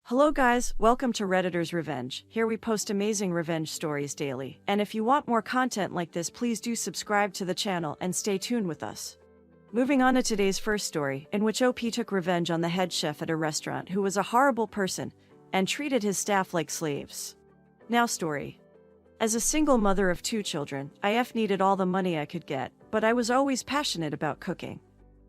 Hello guys, welcome to Redditor's Revenge. Here we post amazing revenge stories daily. And if you want more content like this, please do subscribe to the channel and stay tuned with us. Moving on to today's first story, in which OP took revenge on the head chef at a restaurant who was a horrible person and treated his staff like slaves. Now story. As a single mother of 2 children, I needed all the money I could get, but I was always passionate about cooking.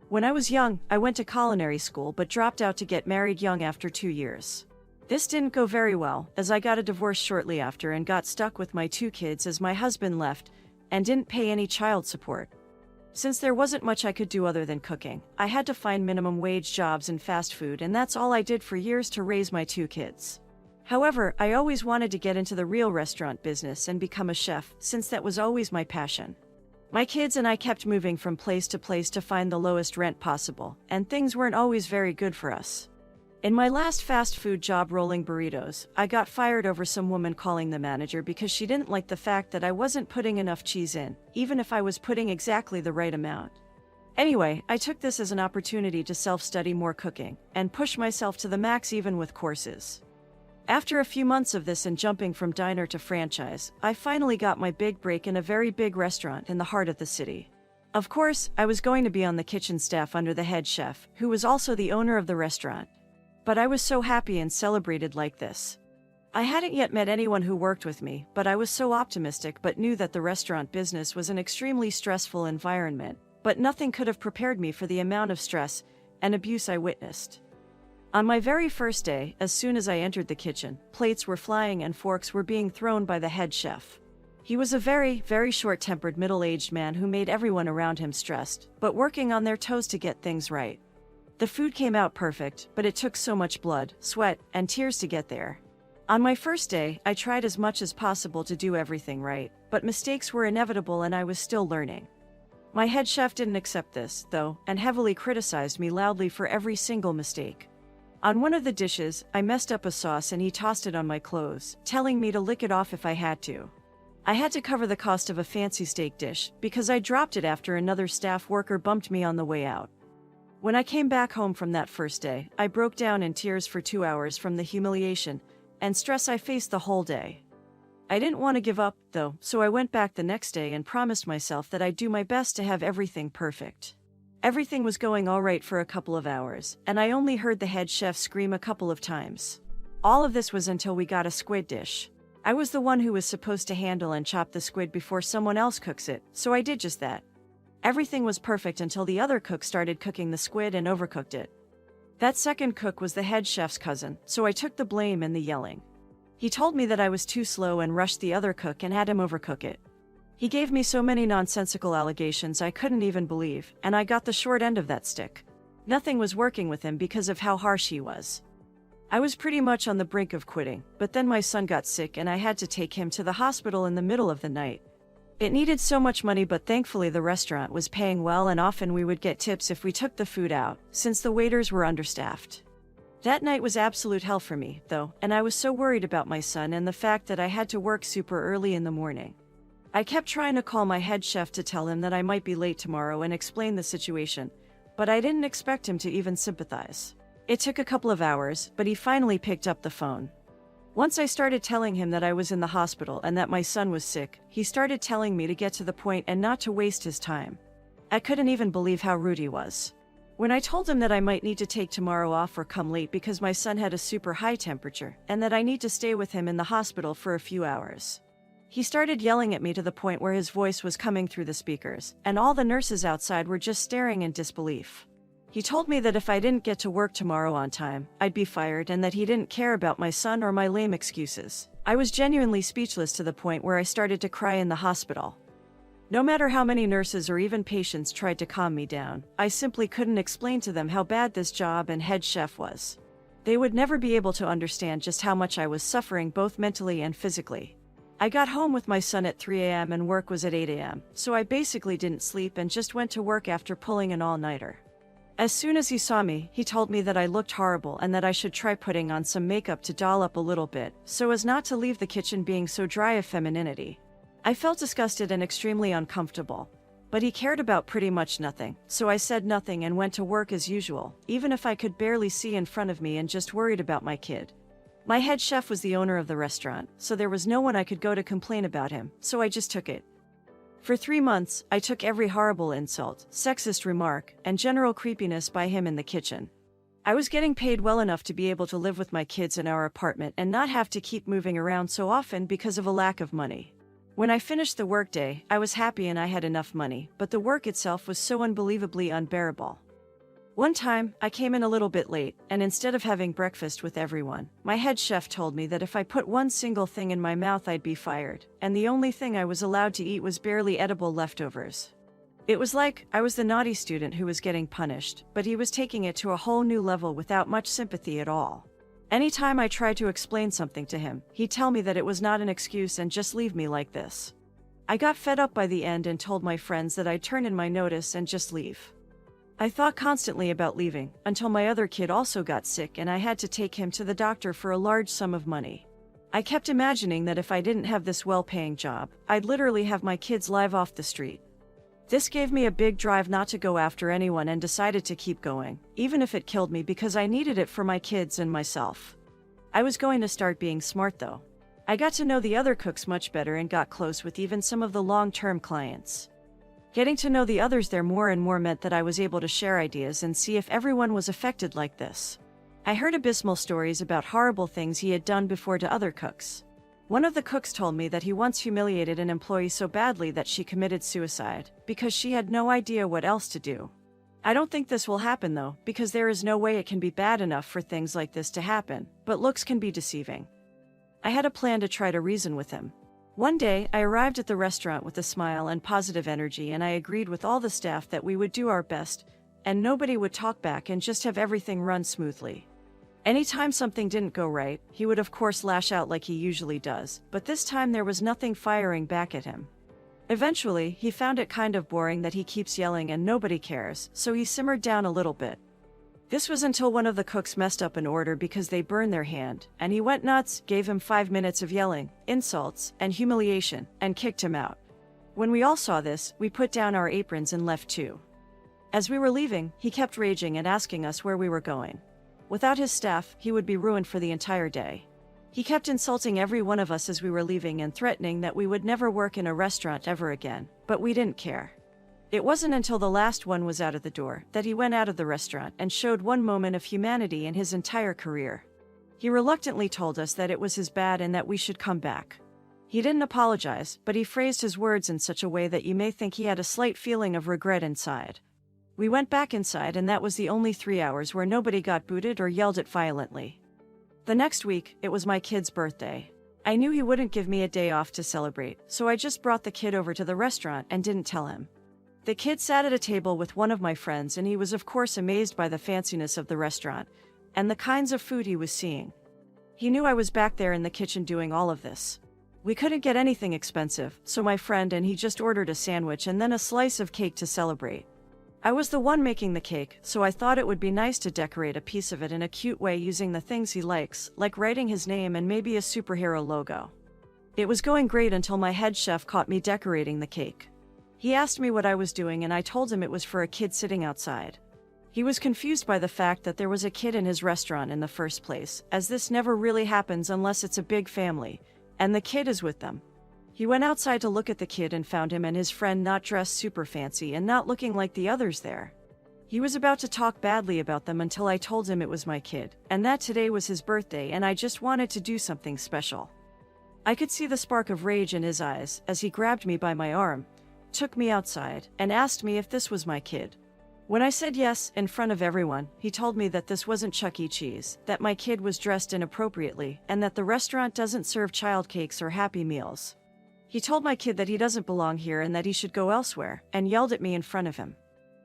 When I was young, I went to culinary school but dropped out to get married young after 2 years. This didn't go very well, as I got a divorce shortly after and got stuck with my 2 kids as my husband left and didn't pay any child support. Since there wasn't much I could do other than cooking, I had to find minimum wage jobs in fast food, and that's all I did for years to raise my 2 kids. However, I always wanted to get into the real restaurant business and become a chef, since that was always my passion. My kids and I kept moving from place to place to find the lowest rent possible, and things weren't always very good for us. In my last fast food job rolling burritos, I got fired over some woman calling the manager because she didn't like the fact that I wasn't putting enough cheese in, even if I was putting exactly the right amount. Anyway, I took this as an opportunity to self-study more cooking and push myself to the max even with courses. After a few months of this and jumping from diner to franchise, I finally got my big break in a very big restaurant in the heart of the city. Of course, I was going to be on the kitchen staff under the head chef, who was also the owner of the restaurant. But I was so happy and celebrated like this. I hadn't yet met anyone who worked with me, but I was so optimistic but knew that the restaurant business was an extremely stressful environment, but nothing could have prepared me for the amount of stress and abuse I witnessed. On my very first day, as soon as I entered the kitchen, plates were flying and forks were being thrown by the head chef. He was a very, very short-tempered middle-aged man who made everyone around him stressed, but working on their toes to get things right. The food came out perfect, but it took so much blood, sweat, and tears to get there. On my first day, I tried as much as possible to do everything right, but mistakes were inevitable and I was still learning. My head chef didn't accept this, though, and heavily criticized me loudly for every single mistake. On one of the dishes, I messed up a sauce and he tossed it on my clothes, telling me to lick it off if I had to. I had to cover the cost of a fancy steak dish because I dropped it after another staff worker bumped me on the way out. When I came back home from that first day, I broke down in tears for 2 hours from the humiliation and stress I faced the whole day. I didn't want to give up, though, so I went back the next day and promised myself that I'd do my best to have everything perfect. Everything was going all right for a couple of hours, and I only heard the head chef scream a couple of times. All of this was until we got a squid dish. I was the one who was supposed to handle and chop the squid before someone else cooks it, so I did just that. Everything was perfect until the other cook started cooking the squid and overcooked it. That second cook was the head chef's cousin, so I took the blame and the yelling. He told me that I was too slow and rushed the other cook and had him overcook it. He gave me so many nonsensical allegations I couldn't even believe, and I got the short end of that stick. Nothing was working with him because of how harsh he was. I was pretty much on the brink of quitting, but then my son got sick and I had to take him to the hospital in the middle of the night. It needed so much money, but thankfully the restaurant was paying well and often we would get tips if we took the food out, since the waiters were understaffed. That night was absolute hell for me, though, and I was so worried about my son and the fact that I had to work super early in the morning. I kept trying to call my head chef to tell him that I might be late tomorrow and explain the situation, but I didn't expect him to even sympathize. It took a couple of hours, but he finally picked up the phone. Once I started telling him that I was in the hospital and that my son was sick, he started telling me to get to the point and not to waste his time. I couldn't even believe how rude he was. When I told him that I might need to take tomorrow off or come late because my son had a super high temperature, and that I need to stay with him in the hospital for a few hours, he started yelling at me to the point where his voice was coming through the speakers, and all the nurses outside were just staring in disbelief. He told me that if I didn't get to work tomorrow on time, I'd be fired, and that he didn't care about my son or my lame excuses. I was genuinely speechless to the point where I started to cry in the hospital. No matter how many nurses or even patients tried to calm me down, I simply couldn't explain to them how bad this job and head chef was. They would never be able to understand just how much I was suffering both mentally and physically. I got home with my son at 3 a.m. and work was at 8 a.m., so I basically didn't sleep and just went to work after pulling an all-nighter. As soon as he saw me, he told me that I looked horrible and that I should try putting on some makeup to doll up a little bit, so as not to leave the kitchen being so dry of femininity. I felt disgusted and extremely uncomfortable. But he cared about pretty much nothing, so I said nothing and went to work as usual, even if I could barely see in front of me and just worried about my kid. My head chef was the owner of the restaurant, so there was no one I could go to complain about him, so I just took it. For 3 months, I took every horrible insult, sexist remark, and general creepiness by him in the kitchen. I was getting paid well enough to be able to live with my kids in our apartment and not have to keep moving around so often because of a lack of money. When I finished the workday, I was happy and I had enough money, but the work itself was so unbelievably unbearable. One time, I came in a little bit late, and instead of having breakfast with everyone, my head chef told me that if I put one single thing in my mouth I'd be fired, and the only thing I was allowed to eat was barely edible leftovers. It was like I was the naughty student who was getting punished, but he was taking it to a whole new level without much sympathy at all. Anytime I tried to explain something to him, he'd tell me that it was not an excuse and just leave me like this. I got fed up by the end and told my friends that I'd turn in my notice and just leave. I thought constantly about leaving, until my other kid also got sick and I had to take him to the doctor for a large sum of money. I kept imagining that if I didn't have this well-paying job, I'd literally have my kids live off the street. This gave me a big drive not to go after anyone and decided to keep going, even if it killed me because I needed it for my kids and myself. I was going to start being smart though. I got to know the other cooks much better and got close with even some of the long-term clients. Getting to know the others there more and more meant that I was able to share ideas and see if everyone was affected like this. I heard abysmal stories about horrible things he had done before to other cooks. One of the cooks told me that he once humiliated an employee so badly that she committed suicide, because she had no idea what else to do. I don't think this will happen though, because there is no way it can be bad enough for things like this to happen, but looks can be deceiving. I had a plan to try to reason with him. One day, I arrived at the restaurant with a smile and positive energy, and I agreed with all the staff that we would do our best, and nobody would talk back and just have everything run smoothly. Anytime something didn't go right, he would of course lash out like he usually does, but this time there was nothing firing back at him. Eventually, he found it kind of boring that he keeps yelling and nobody cares, so he simmered down a little bit. This was until one of the cooks messed up an order because they burned their hand, and he went nuts, gave him 5 minutes of yelling, insults, and humiliation, and kicked him out. When we all saw this, we put down our aprons and left too. As we were leaving, he kept raging and asking us where we were going. Without his staff, he would be ruined for the entire day. He kept insulting every one of us as we were leaving and threatening that we would never work in a restaurant ever again, but we didn't care. It wasn't until the last one was out of the door that he went out of the restaurant and showed one moment of humanity in his entire career. He reluctantly told us that it was his bad and that we should come back. He didn't apologize, but he phrased his words in such a way that you may think he had a slight feeling of regret inside. We went back inside, and that was the only 3 hours where nobody got booted or yelled at violently. The next week, it was my kid's birthday. I knew he wouldn't give me a day off to celebrate, so I just brought the kid over to the restaurant and didn't tell him. The kid sat at a table with one of my friends, and he was of course amazed by the fanciness of the restaurant and the kinds of food he was seeing. He knew I was back there in the kitchen doing all of this. We couldn't get anything expensive, so my friend and he just ordered a sandwich and then a slice of cake to celebrate. I was the one making the cake, so I thought it would be nice to decorate a piece of it in a cute way using the things he likes, like writing his name and maybe a superhero logo. It was going great until my head chef caught me decorating the cake. He asked me what I was doing and I told him it was for a kid sitting outside. He was confused by the fact that there was a kid in his restaurant in the first place, as this never really happens unless it's a big family, and the kid is with them. He went outside to look at the kid and found him and his friend not dressed super fancy and not looking like the others there. He was about to talk badly about them until I told him it was my kid, and that today was his birthday and I just wanted to do something special. I could see the spark of rage in his eyes as he grabbed me by my arm, took me outside, and asked me if this was my kid. When I said yes, in front of everyone, he told me that this wasn't Chuck E. Cheese, that my kid was dressed inappropriately, and that the restaurant doesn't serve child cakes or Happy Meals. He told my kid that he doesn't belong here and that he should go elsewhere, and yelled at me in front of him.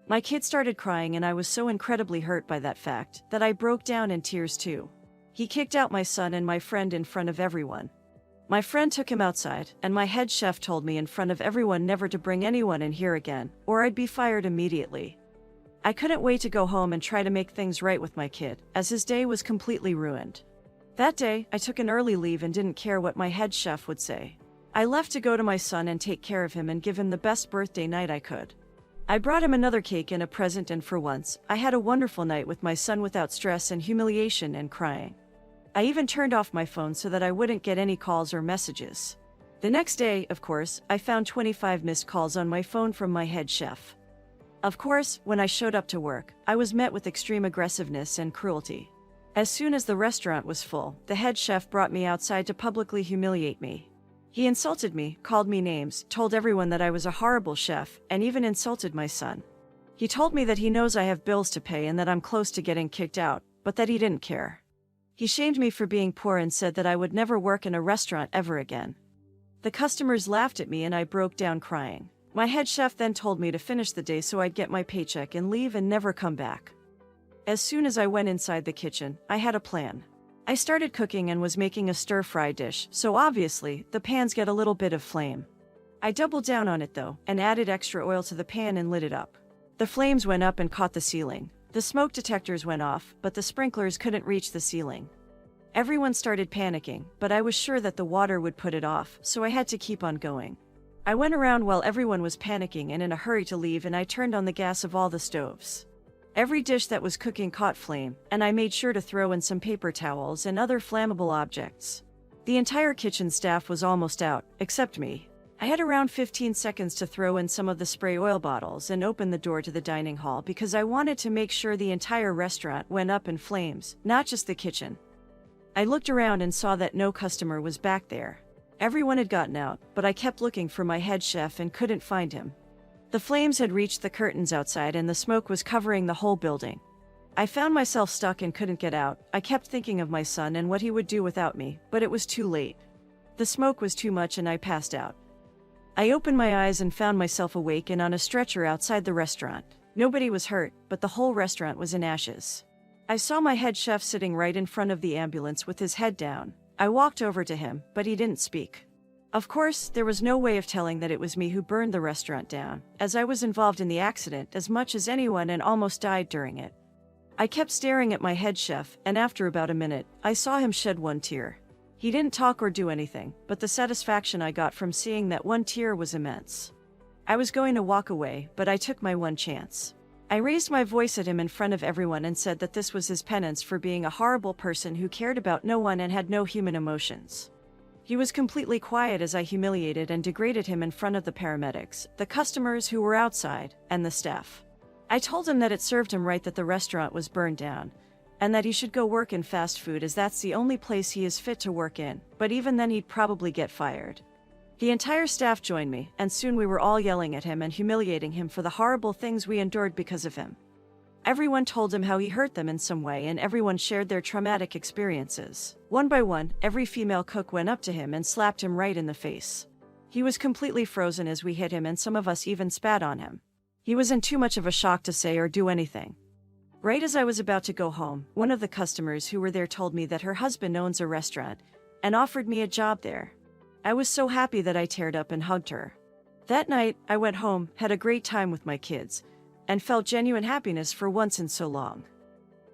My kid started crying and I was so incredibly hurt by that fact that I broke down in tears too. He kicked out my son and my friend in front of everyone. My friend took him outside, and my head chef told me in front of everyone never to bring anyone in here again, or I'd be fired immediately. I couldn't wait to go home and try to make things right with my kid, as his day was completely ruined. That day, I took an early leave and didn't care what my head chef would say. I left to go to my son and take care of him and give him the best birthday night I could. I brought him another cake and a present, and for once, I had a wonderful night with my son without stress and humiliation and crying. I even turned off my phone so that I wouldn't get any calls or messages. The next day, of course, I found 25 missed calls on my phone from my head chef. Of course, when I showed up to work, I was met with extreme aggressiveness and cruelty. As soon as the restaurant was full, the head chef brought me outside to publicly humiliate me. He insulted me, called me names, told everyone that I was a horrible chef, and even insulted my son. He told me that he knows I have bills to pay and that I'm close to getting kicked out, but that he didn't care. He shamed me for being poor and said that I would never work in a restaurant ever again. The customers laughed at me and I broke down crying. My head chef then told me to finish the day so I'd get my paycheck and leave and never come back. As soon as I went inside the kitchen, I had a plan. I started cooking and was making a stir-fry dish, so obviously, the pans get a little bit of flame. I doubled down on it though, and added extra oil to the pan and lit it up. The flames went up and caught the ceiling. The smoke detectors went off, but the sprinklers couldn't reach the ceiling. Everyone started panicking, but I was sure that the water would put it off, so I had to keep on going. I went around while everyone was panicking and in a hurry to leave, and I turned on the gas of all the stoves. Every dish that was cooking caught flame, and I made sure to throw in some paper towels and other flammable objects. The entire kitchen staff was almost out, except me. I had around 15 seconds to throw in some of the spray oil bottles and open the door to the dining hall because I wanted to make sure the entire restaurant went up in flames, not just the kitchen. I looked around and saw that no customer was back there. Everyone had gotten out, but I kept looking for my head chef and couldn't find him. The flames had reached the curtains outside and the smoke was covering the whole building. I found myself stuck and couldn't get out. I kept thinking of my son and what he would do without me, but it was too late. The smoke was too much and I passed out. I opened my eyes and found myself awake and on a stretcher outside the restaurant. Nobody was hurt, but the whole restaurant was in ashes. I saw my head chef sitting right in front of the ambulance with his head down. I walked over to him, but he didn't speak. Of course, there was no way of telling that it was me who burned the restaurant down, as I was involved in the accident as much as anyone and almost died during it. I kept staring at my head chef, and after about a minute, I saw him shed one tear. He didn't talk or do anything, but the satisfaction I got from seeing that one tear was immense. I was going to walk away, but I took my one chance. I raised my voice at him in front of everyone and said that this was his penance for being a horrible person who cared about no one and had no human emotions. He was completely quiet as I humiliated and degraded him in front of the paramedics, the customers who were outside, and the staff. I told him that it served him right that the restaurant was burned down, and that he should go work in fast food as that's the only place he is fit to work in, but even then he'd probably get fired. The entire staff joined me, and soon we were all yelling at him and humiliating him for the horrible things we endured because of him. Everyone told him how he hurt them in some way, and everyone shared their traumatic experiences. One by one, every female cook went up to him and slapped him right in the face. He was completely frozen as we hit him, and some of us even spat on him. He was in too much of a shock to say or do anything. Right as I was about to go home, one of the customers who were there told me that her husband owns a restaurant and offered me a job there. I was so happy that I teared up and hugged her. That night, I went home, had a great time with my kids, and felt genuine happiness for once in so long.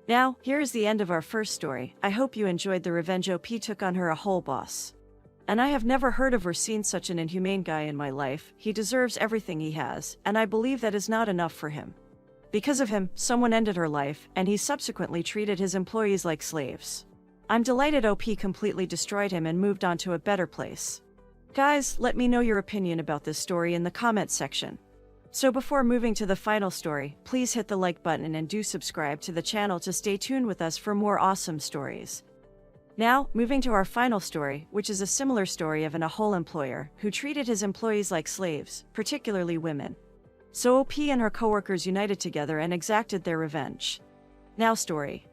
Now, here is the end of our first story. I hope you enjoyed the revenge OP took on her a whole boss. And I have never heard of or seen such an inhumane guy in my life. He deserves everything he has, and I believe that is not enough for him. Because of him, someone ended her life, and he subsequently treated his employees like slaves. I'm delighted OP completely destroyed him and moved on to a better place. Guys, let me know your opinion about this story in the comments section. So before moving to the final story, please hit the like button and do subscribe to the channel to stay tuned with us for more awesome stories. Now, moving to our final story, which is a similar story of a whole employer who treated his employees like slaves, particularly women. So OP and her coworkers united together and exacted their revenge. Now story.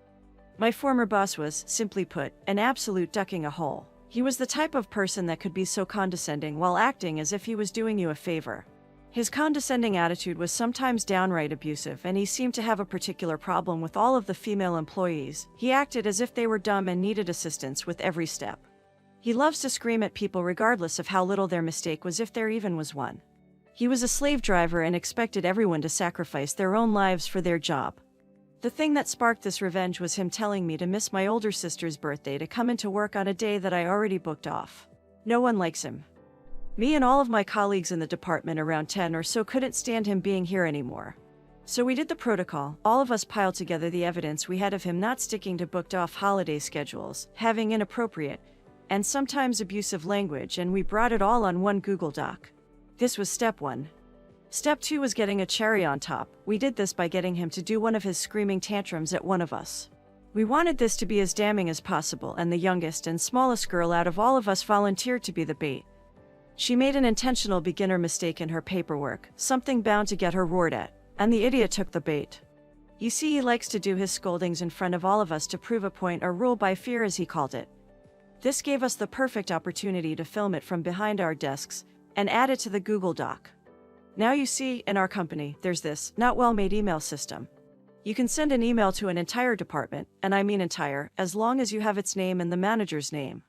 My former boss was, simply put, an absolute ducking a hole. He was the type of person that could be so condescending while acting as if he was doing you a favor. His condescending attitude was sometimes downright abusive, and he seemed to have a particular problem with all of the female employees. He acted as if they were dumb and needed assistance with every step. He loves to scream at people regardless of how little their mistake was, if there even was one. He was a slave driver and expected everyone to sacrifice their own lives for their job. The thing that sparked this revenge was him telling me to miss my older sister's birthday to come into work on a day that I already booked off. No one likes him. Me and all of my colleagues in the department, around 10 or so, couldn't stand him being here anymore. So we did the protocol. All of us piled together the evidence we had of him not sticking to booked-off holiday schedules, having inappropriate and sometimes abusive language, and we brought it all on one Google Doc. This was step 1. Step 2 was getting a cherry on top. We did this by getting him to do one of his screaming tantrums at one of us. We wanted this to be as damning as possible, and the youngest and smallest girl out of all of us volunteered to be the bait. She made an intentional beginner mistake in her paperwork, something bound to get her roared at, and the idiot took the bait. You see, he likes to do his scoldings in front of all of us to prove a point or rule by fear, as he called it. This gave us the perfect opportunity to film it from behind our desks and add it to the Google Doc. Now you see, in our company, there's this not well-made email system. You can send an email to an entire department, and I mean entire, as long as you have its name and the manager's name.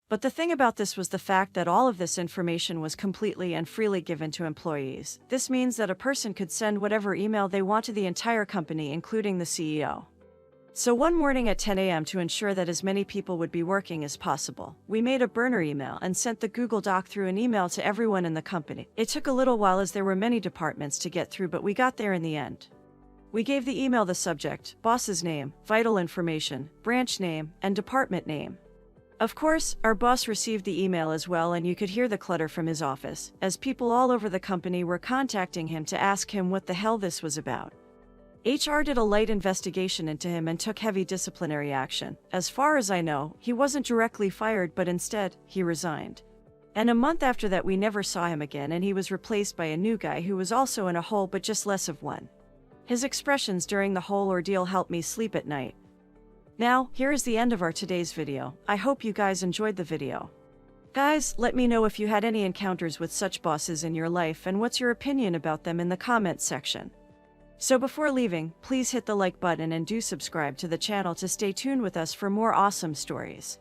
But the thing about this was the fact that all of this information was completely and freely given to employees. This means that a person could send whatever email they want to the entire company, including the CEO. So one morning at 10 a.m., to ensure that as many people would be working as possible, we made a burner email and sent the Google Doc through an email to everyone in the company. It took a little while as there were many departments to get through, but we got there in the end. We gave the email the subject, boss's name, vital information, branch name, and department name. Of course, our boss received the email as well, and you could hear the clutter from his office, as people all over the company were contacting him to ask him what the hell this was about. HR did a light investigation into him and took heavy disciplinary action. As far as I know, he wasn't directly fired, but instead, he resigned. And a month after that, we never saw him again, and he was replaced by a new guy who was also in a hole, but just less of one. His expressions during the whole ordeal helped me sleep at night. Now, here is the end of our today's video. I hope you guys enjoyed the video. Guys, let me know if you had any encounters with such bosses in your life, and what's your opinion about them in the comments section. So before leaving, please hit the like button and do subscribe to the channel to stay tuned with us for more awesome stories.